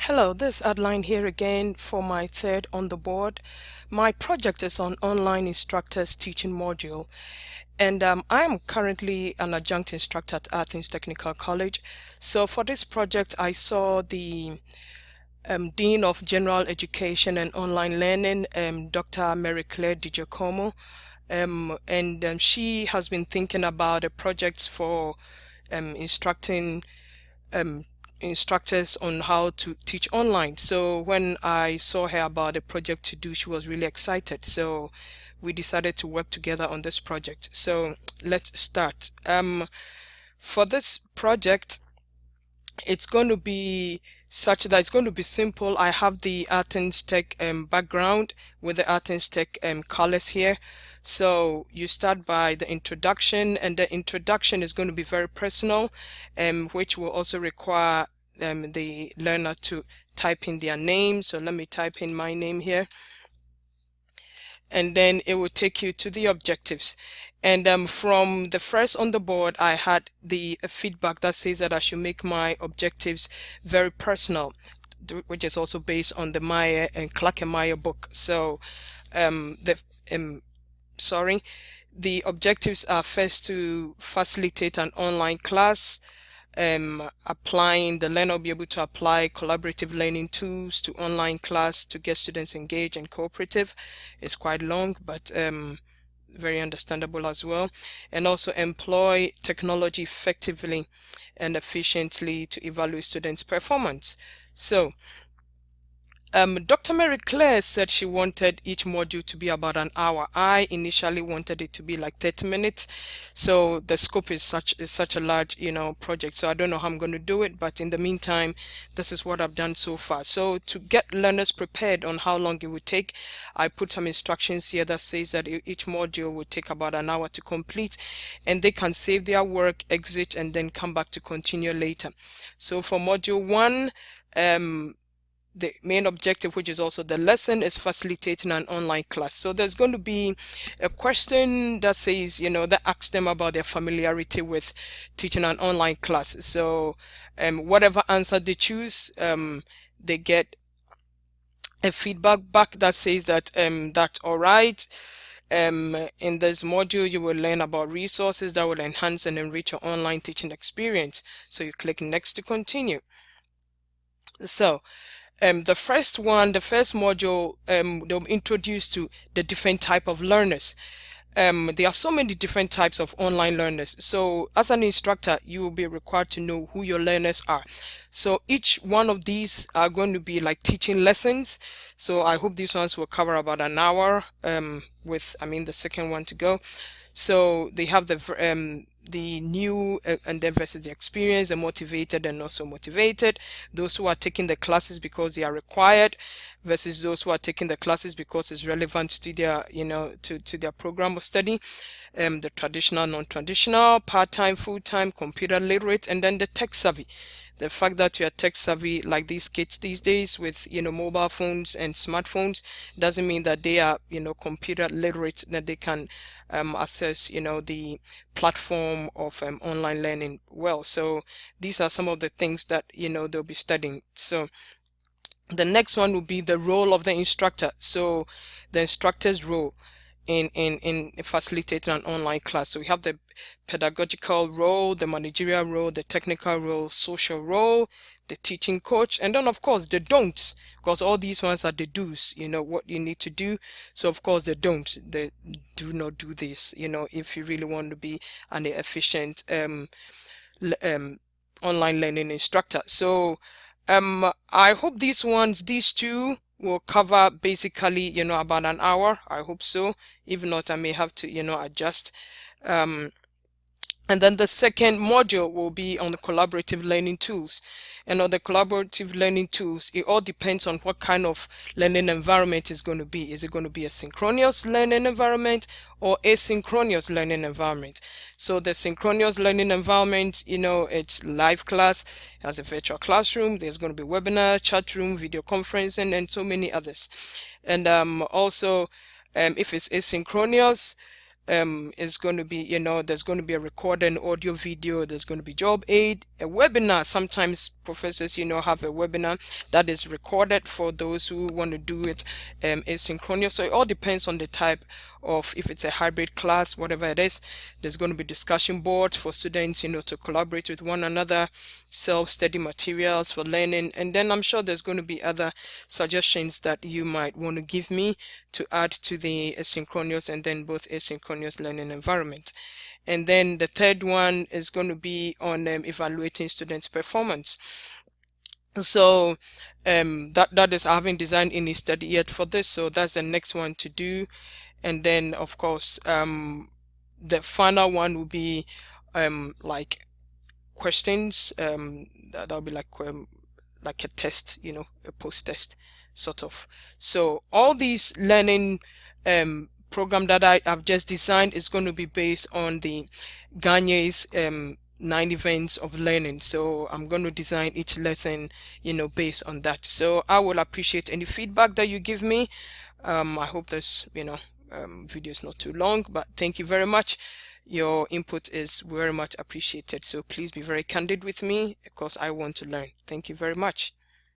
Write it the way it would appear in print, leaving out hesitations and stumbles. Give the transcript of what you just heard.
Hello, this is Adeline here again for my third on the board. My project is on online instructors teaching module, and I am currently an adjunct instructor at Athens Technical College. So for this project, I saw the Dean of General Education and Online Learning, Dr. Mary Claire DiGiacomo, and she has been thinking about a project for instructing um, instructors on how to teach online. So when I saw her about a project to do, she was really excited. So we decided to work together on this project. So let's start. For this project, it's going to be such that it's going to be simple. I have the Athens Tech background with the Athens Tech colors here. So you start by the introduction, and the introduction is going to be very personal, which will also require the learner to type in their name. So let me type in my name here, and then it will take you to the objectives. And from the first on the board, I had the feedback that says that I should make my objectives very personal, which is also based on the Meyer and Clark and Meyer book. So the objectives are first to facilitate an online class. The learner will be able to apply collaborative learning tools to online class to get students engaged and cooperative. It's quite long, but very understandable as well. And also employ technology effectively and efficiently to evaluate students' performance. So Dr. Mary Claire said she wanted each module to be about an hour. I initially wanted it to be like 30 minutes. So the scope is such a large, project. So I don't know how I'm going to do it, but in the meantime, this is what I've done so far. So to get learners prepared on how long it would take, I put some instructions here that says that each module would take about an hour to complete, and they can save their work, exit, and then come back to continue later. So for module 1, the main objective, which is also the lesson, is facilitating an online class. So there's going to be a question that says, that asks them about their familiarity with teaching an online class. So whatever answer they choose, they get a feedback back that says that that's all right. In this module, you will learn about resources that will enhance and enrich your online teaching experience. So you click next to continue. So the first module, they'll introduce to the different type of learners. There are so many different types of online learners. So as an instructor, you will be required to know who your learners are. So each one of these are going to be like teaching lessons. So I hope these ones will cover about an hour, with the second one to go. So they have the new and then versus the experience, the motivated and not so motivated, those who are taking the classes because they are required versus those who are taking the classes because it's relevant to their to their program of study, the traditional, non-traditional, part-time, full-time, computer literate, and then the tech savvy. The fact that you are tech savvy like these kids these days with mobile phones and smartphones doesn't mean that they are computer literate, that they can access the platform of online learning well. So these are some of the things that they'll be studying. So the next one will be the role of the instructor. So the instructor's role in facilitating an online class. So we have the pedagogical role, the managerial role, the technical role, social role, the teaching coach, and then of course the don'ts, because all these ones are the do's, what you need to do. So of course the don'ts, the do not do this, if you really want to be an efficient online learning instructor. So I hope these two will cover basically, about an hour. I hope so. If not, I may have to, adjust. And then the second module will be on the collaborative learning tools. And on the collaborative learning tools, it all depends on what kind of learning environment is going to be. Is it going to be a synchronous learning environment or asynchronous learning environment? So the synchronous learning environment, it's live class, it has a virtual classroom, there's going to be webinar, chat room, video conferencing, and so many others. And also, if it's asynchronous, is going to be, you know, there's going to be a recorded audio video, there's going to be job aid, a webinar. Sometimes professors, you know, have a webinar that is recorded for those who want to do it asynchronous. So it all depends on the type of, if it's a hybrid class, whatever it is. There's going to be discussion boards for students, you know, to collaborate with one another, self-study materials for learning, and then I'm sure there's going to be other suggestions that you might want to give me to add to the asynchronous and then both asynchronous learning environment. And then the third one is going to be on evaluating students' performance. So that is, I haven't designed any study yet for this, so that's the next one to do. And then of course the final one will be like questions, that'll be like a test, you know, a post test sort of. So all these learning program that I've just designed is going to be based on the Gagne's 9 events of learning. So I'm going to design each lesson, you know, based on that. So I will appreciate any feedback that you give me. I hope this, you know, video is not too long, but thank you very much. Your input is very much appreciated. So please be very candid with me because I want to learn. Thank you very much.